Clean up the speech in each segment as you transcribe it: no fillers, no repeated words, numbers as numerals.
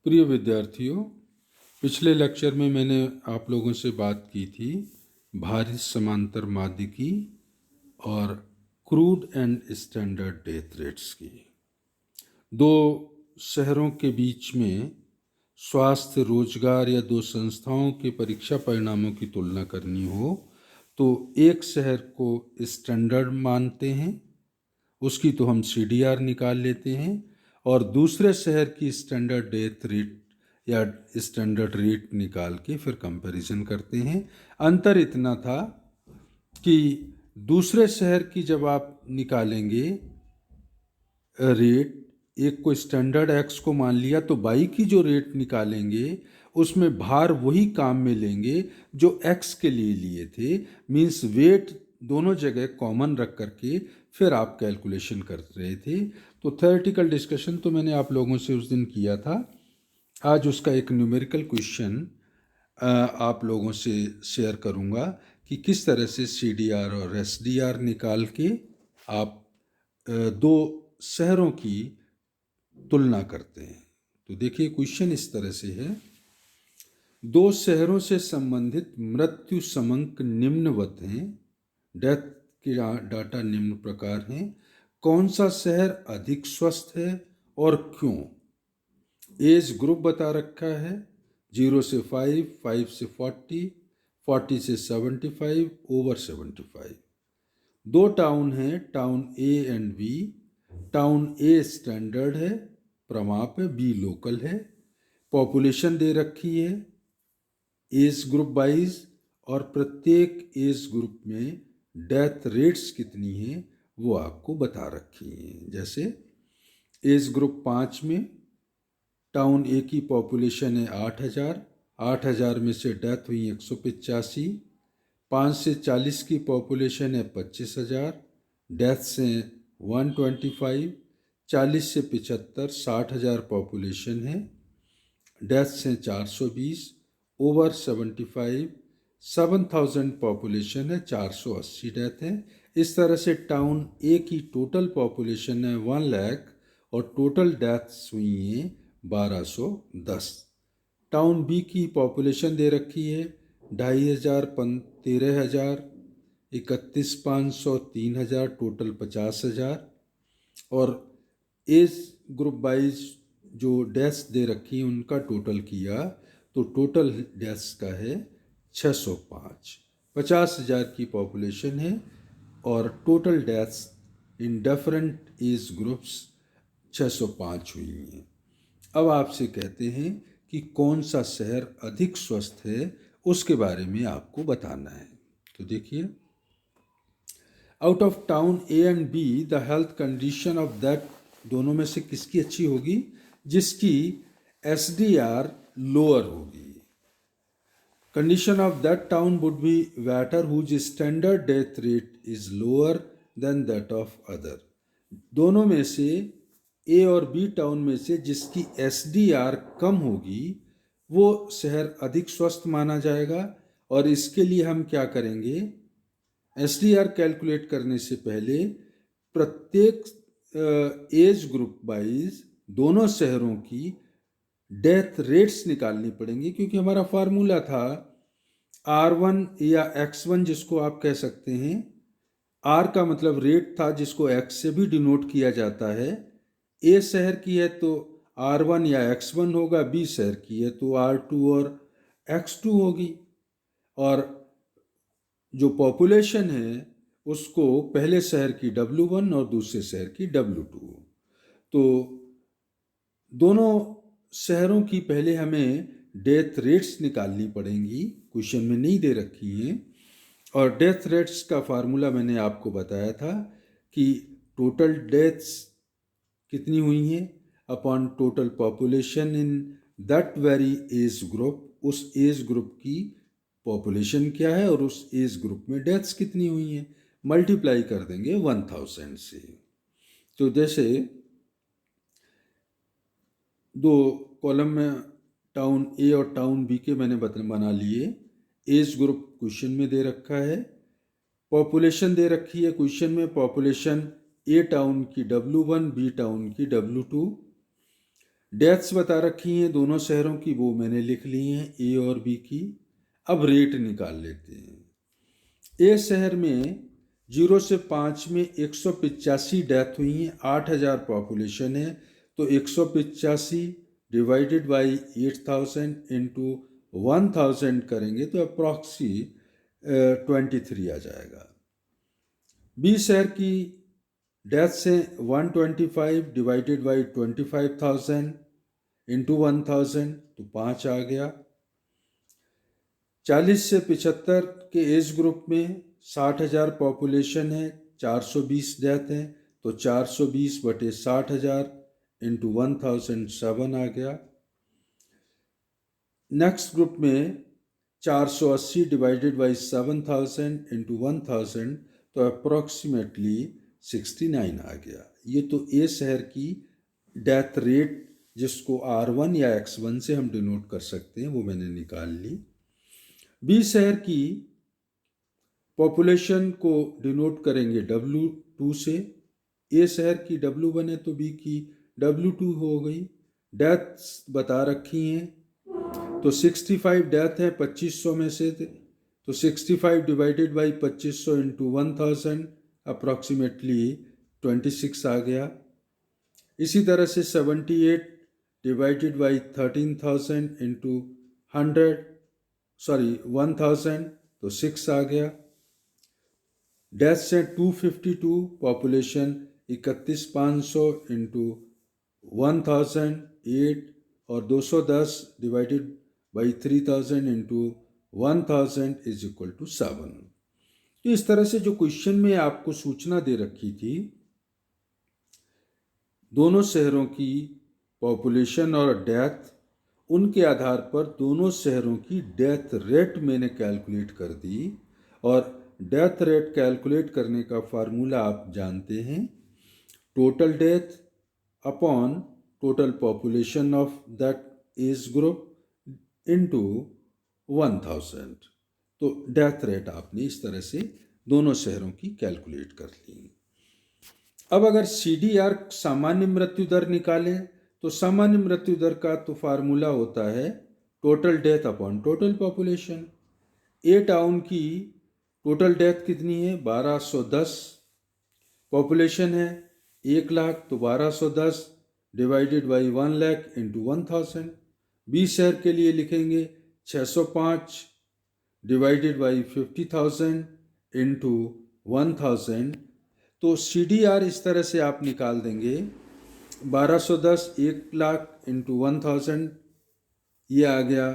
प्रिय विद्यार्थियों, पिछले लेक्चर में मैंने आप लोगों से बात की थी भारित समांतर माध्यिकी और crude and standard death rates की। दो शहरों के बीच में स्वास्थ्य, रोजगार या दो संस्थाओं के परीक्षा परिणामों की तुलना करनी हो तो एक शहर को स्टैंडर्ड मानते हैं, उसकी तो हम CDR निकाल लेते हैं, और दूसरे शहर की स्टैंडर्ड डेथ रेट या स्टैंडर्ड रेट निकाल के फिर कंपैरिजन करते हैं। अंतर इतना था कि दूसरे शहर की जब आप निकालेंगे रेट, एक को स्टैंडर्ड एक्स को मान लिया तो बाई की जो रेट निकालेंगे उसमें भार वही काम में लेंगे जो एक्स के लिए लिए थे। मीन्स वेट दोनों जगह कॉमन रख करके फिर आप कैलकुलेशन कर रहे थे। तो थ्योरेटिकल डिस्कशन तो मैंने आप लोगों से उस दिन किया था। आज उसका एक न्यूमेरिकल क्वेश्चन आप लोगों से शेयर करूंगा कि किस तरह से CDR और SDR निकाल के आप दो शहरों की तुलना करते हैं। तो देखिए, क्वेश्चन इस तरह से है। दो शहरों से संबंधित मृत्यु समंक निम्नवत हैं। डेथ के डाटा निम्न प्रकार हैं। कौन सा शहर अधिक स्वस्थ है और क्यों? एज ग्रुप बता रखा है 0 से 5, 5 से 40, 40 से 75, ओवर 75। दो टाउन हैं, town A and B। Town A standard है, प्रमाप है, B लोकल है। पॉपुलेशन दे रखी है एज ग्रुप वाइज, और प्रत्येक एज ग्रुप में डेथ रेट्स कितनी हैं वो आपको बता रखी हैं। जैसे एज ग्रुप 5 में टाउन A की पॉपुलेशन है 8,000, 8,000 में से डेथ हुई 185। 5 से 40 की पॉपुलेशन है 25,000, डेथ्स हैं 125। 40 से 75, 60,000 पॉपुलेशन है, डेथ्स हैं 420। ओवर 75, 7,000 पॉपुलेशन है, 480 डेथ है। इस तरह से टाउन A की टोटल पॉपुलेशन है 1 लाख और टोटल डेथ्स हुई हैं 1210। टाउन B की पॉपुलेशन दे रखी है 2,500, 13,000, 31,500, 3,000, टोटल 50,000। और एज ग्रुप वाइज जो डेथ्स दे रखी हैं उनका टोटल किया तो टोटल डेथ्स का है 605। 50,000 की पॉपुलेशन है और total deaths in different age groups 605 हुई हैं। अब आपसे कहते हैं कि कौन सा शहर अधिक स्वस्थ है, उसके बारे में आपको बताना है। तो देखिए, out of town A and B the health condition of that, दोनों में से किसकी अच्छी होगी? जिसकी SDR लोअर होगी। Condition of that town would be better whose standard death rate is lower than that of other. दोनों में से A और B टाउन में से जिसकी SDR कम होगी वो शहर अधिक स्वस्थ माना जाएगा। और इसके लिए हम क्या करेंगे? SDR कैलकुलेट करने से पहले प्रत्येक एज ग्रुप वाइज दोनों शहरों की डेथ रेट्स निकालनी पड़ेंगी, क्योंकि हमारा फार्मूला था R1 या X1 जिसको आप कह सकते हैं। R का मतलब रेट था जिसको X से भी डिनोट किया जाता है। A शहर की है तो R1 या X1 होगा, B शहर की है तो R2 और X2 होगी। और जो पॉपुलेशन है उसको पहले शहर की W1 और दूसरे शहर की W2। तो दोनों शहरों की पहले हमें डेथ रेट्स निकालनी पड़ेंगी, क्वेश्चन में नहीं दे रखी हैं। और डेथ रेट्स का फार्मूला मैंने आपको बताया था कि टोटल डेथ्स कितनी हुई हैं upon total population in that very age group. उस एज ग्रुप की पॉपुलेशन क्या है और उस एज ग्रुप में डेथ्स कितनी हुई हैं, मल्टीप्लाई कर देंगे 1000 से। तो जैसे दो कॉलम में टाउन A और टाउन B के मैंने बना लिए। एज ग्रुप क्वेश्चन में दे रखा है, पॉपुलेशन दे रखी है क्वेश्चन में। पॉपुलेशन A टाउन की W1, B टाउन की W2। डेथ्स बता रखी हैं दोनों शहरों की, वो मैंने लिख ली हैं ए और बी की। अब रेट निकाल लेते हैं। ए शहर में 0 से 5 में 185 डेथ हुई हैं, 8000 पॉपुलेशन है, तो 185 डिवाइडेड बाई 8000 इंटू 1000 करेंगे तो अप्रॉक्सी 23 आ जाएगा। बी शहर की डेथ से 125 डिवाइडेड बाई 25,000 इंटू 1000 तो 5 आ गया। 40 से 75 के एज ग्रुप में 60,000 पॉपुलेशन है, 420 डेथ हैं, तो 420 बटे 60,000 इंटू 1007 आ गया। नेक्स्ट ग्रुप में 480 डिवाइडेड बाई 7000 इंटू 1000 तो अप्रॉक्सीमेटली 69 आ गया। ये तो ए शहर की डेथ रेट, जिसको R1 या X1 से हम डिनोट कर सकते हैं, वो मैंने निकाल ली। बी शहर की पॉपुलेशन को डिनोट करेंगे W2 से। ए शहर की W1 है तो बी की W2 हो गई। डेथ्स बता रखी हैं, तो 65 डेथ है 2500 में से, तो 65 डिवाइडेड बाई 2500 इंटू 1000 अप्रॉक्सीमेटली 26 आ गया। इसी तरह से 78 डिवाइडेड बाई 13,000 इंटू 1000 तो 6 आ गया। डेथ से 252, पॉपुलेशन 31,500 इंटू 1008 और 210 divided by 3000 into 1000 is equal to 7। तो इस तरह से जो क्वेश्चन में आपको सूचना दे रखी थी, दोनों शहरों की पॉपुलेशन और डेथ, उनके आधार पर दोनों शहरों की डेथ रेट मैंने कैलकुलेट कर दी। और डेथ रेट कैलकुलेट करने का फार्मूला आप जानते हैं, total death upon total population of that age group into 1000। तो डेथ रेट आपने इस तरह से दोनों शहरों की कैलकुलेट कर ली। अब अगर CDR सामान्य मृत्यु दर निकालें, तो सामान्य मृत्यु दर का तो फार्मूला होता है total death upon total population. A town की टोटल डेथ कितनी है? 1210, पॉपुलेशन है 1 लाख, तो 1210 divided by 1 lakh into 1000। B शहर के लिए लिखेंगे 605 डिवाइडेड बाई 50,000 इंटू 1000। तो CDR इस तरह से आप निकाल देंगे, 1210 1 लाख इंटू 1000, ये आ गया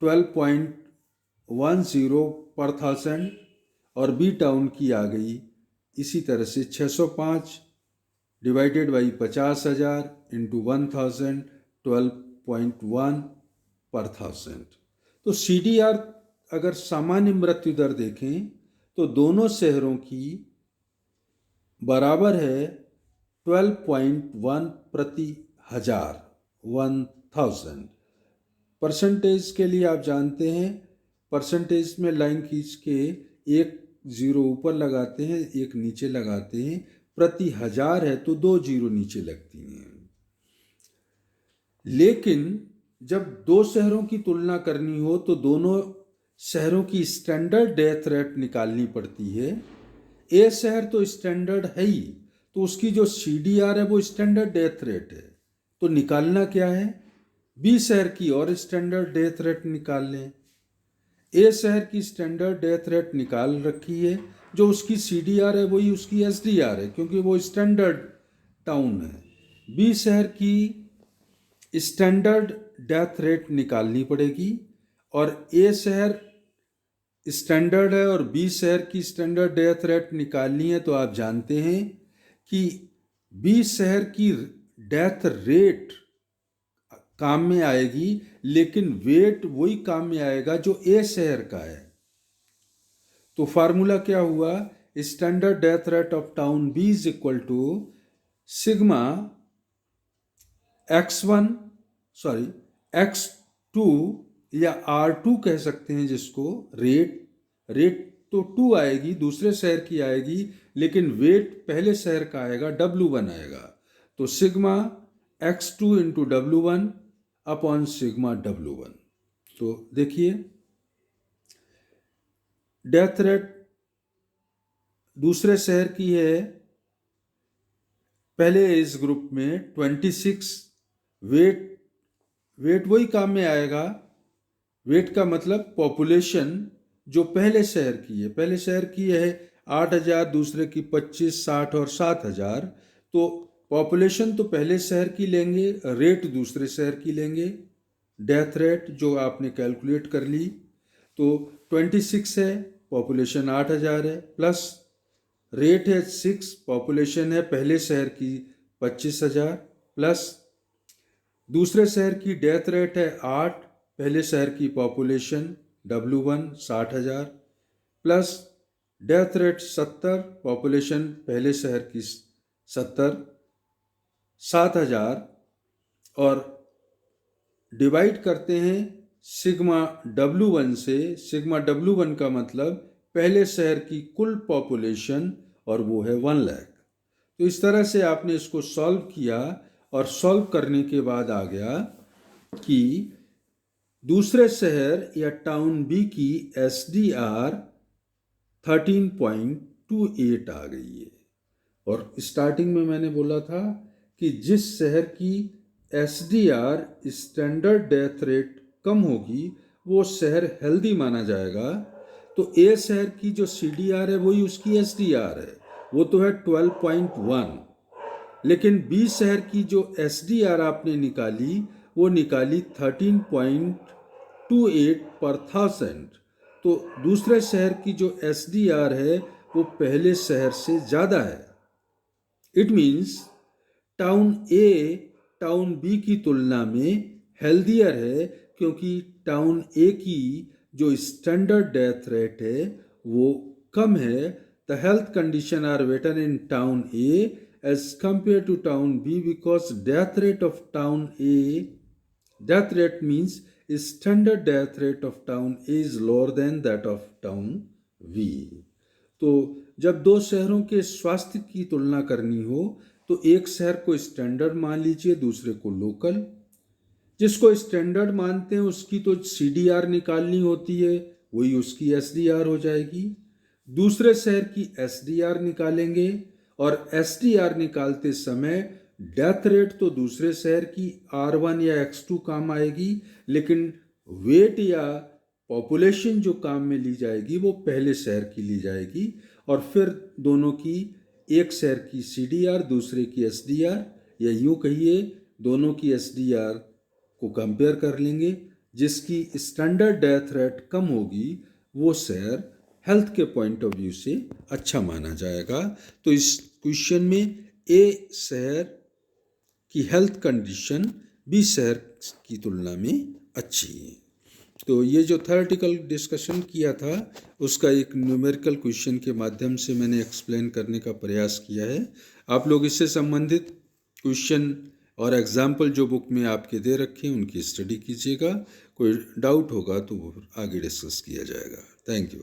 12.10 पर थाउजेंड। और बी टाउन की आ गई इसी तरह से 605 डिवाइडेड बाई 50,000 इंटू 1000, 12.1 पर थाउजेंड। तो CDR अगर सामान्य मृत्यु दर देखें तो दोनों शहरों की बराबर है 12.1 प्रति हजार, 1000। परसेंटेज के लिए आप जानते हैं, परसेंटेज में लाइन खींच के एक जीरो ऊपर लगाते हैं, एक नीचे लगाते हैं। प्रति हजार है तो 2 जीरो नीचे लगती हैं। लेकिन जब दो शहरों की तुलना करनी हो तो दोनों शहरों की स्टैंडर्ड डेथ रेट निकालनी पड़ती है। ए शहर तो स्टैंडर्ड है ही, तो उसकी जो CDR है वो स्टैंडर्ड डेथ रेट है। तो निकालना क्या है? बी शहर की और स्टैंडर्ड डेथ रेट निकाल लें। ए शहर की स्टैंडर्ड डेथ रेट निकाल रखी है, जो उसकी CDR है वही उसकी SDR है, क्योंकि वो स्टैंडर्ड टाउन है। बी शहर की स्टैंडर्ड डेथ रेट निकालनी पड़ेगी, और ए शहर स्टैंडर्ड है और बी शहर की स्टैंडर्ड डेथ रेट निकालनी है। तो आप जानते हैं कि बी शहर की डेथ रेट काम में आएगी, लेकिन वेट वही काम में आएगा जो ए शहर का है। तो फार्मूला क्या हुआ? Standard death rate of town B is equal to sigma x2 या R2 कह सकते हैं जिसको। रेट तो 2 आएगी, दूसरे शहर की आएगी, लेकिन वेट पहले शहर का आएगा, W1 आएगा। तो sigma x2 into W1 upon sigma W1। तो देखिए डेथ रेट दूसरे शहर की है, पहले इस ग्रुप में 26, वेट वेट वही काम में आएगा। वेट का मतलब पॉपुलेशन जो पहले शहर की है, पहले शहर की है 8,000, दूसरे की 25, 60 और 7,000। तो पॉपुलेशन तो पहले शहर की लेंगे, रेट दूसरे शहर की लेंगे। डेथ रेट जो आपने कैलकुलेट कर ली, तो 26 है, पॉपुलेशन 8,000 है, प्लस रेट है 6, पॉपुलेशन है पहले शहर की 25,000, प्लस दूसरे शहर की डेथ रेट है 8, पहले शहर की population W1 60,000, plus death rate 70, population पहले शहर की 70, 7,000, और डिवाइड करते हैं सिग्मा W1 से। सिग्मा W1 का मतलब पहले शहर की कुल पॉपुलेशन, और वो है 1 लाख। तो इस तरह से आपने इसको सॉल्व किया, और सॉल्व करने के बाद आ गया कि दूसरे शहर या टाउन बी की SDR 13.28 आ गई है। और स्टार्टिंग में मैंने बोला था कि जिस शहर की SDR स्टैंडर्ड डेथ रेट कम होगी वो शहर हेल्दी माना जाएगा। तो ए शहर की जो CDR है वही उसकी SDR है, वो तो है 12.1। लेकिन बी शहर की जो SDR आपने निकाली वो निकाली 13.28 पर 1000। तो दूसरे शहर की जो SDR है वो पहले शहर से ज़्यादा है। It means town A town B की तुलना में हेल्दियर है, क्योंकि टाउन ए की जो स्टैंडर्ड डेथ रेट है वो कम है। The health condition are better in town A as compared to town B because death rate of town A, death rate means standard death rate of town A is lower than that of town B। तो जब दो शहरों के स्वास्थ्य की तुलना करनी हो तो एक शहर को स्टैंडर्ड मान लीजिए, दूसरे को लोकल। जिसको स्टैंडर्ड मानते हैं उसकी तो CDR निकालनी होती है, वही उसकी SDR हो जाएगी। दूसरे शहर की SDR निकालेंगे, और SDR निकालते समय डेथ रेट तो दूसरे शहर की R1 या X2 काम आएगी, लेकिन वेट या पॉपुलेशन जो काम में ली जाएगी वो पहले शहर की ली जाएगी। और फिर दोनों की, एक शहर की CDR दूसरे की SDR, या यूँ कहिए दोनों की SDR को कंपेयर कर लेंगे। जिसकी स्टैंडर्ड डेथ रेट कम होगी वो शहर हेल्थ के पॉइंट ऑफ व्यू से अच्छा माना जाएगा। तो इस क्वेश्चन में ए शहर की हेल्थ कंडीशन बी शहर की तुलना में अच्छी है। तो ये जो थ्योरेटिकल डिस्कशन किया था उसका एक न्यूमेरिकल क्वेश्चन के माध्यम से मैंने एक्सप्लेन करने का प्रयास किया है। आप लोग इससे संबंधित क्वेश्चन और एग्जाम्पल जो बुक में आपके दे रखे हैं उनकी स्टडी कीजिएगा। कोई डाउट होगा तो आगे डिस्कस किया जाएगा। Thank you.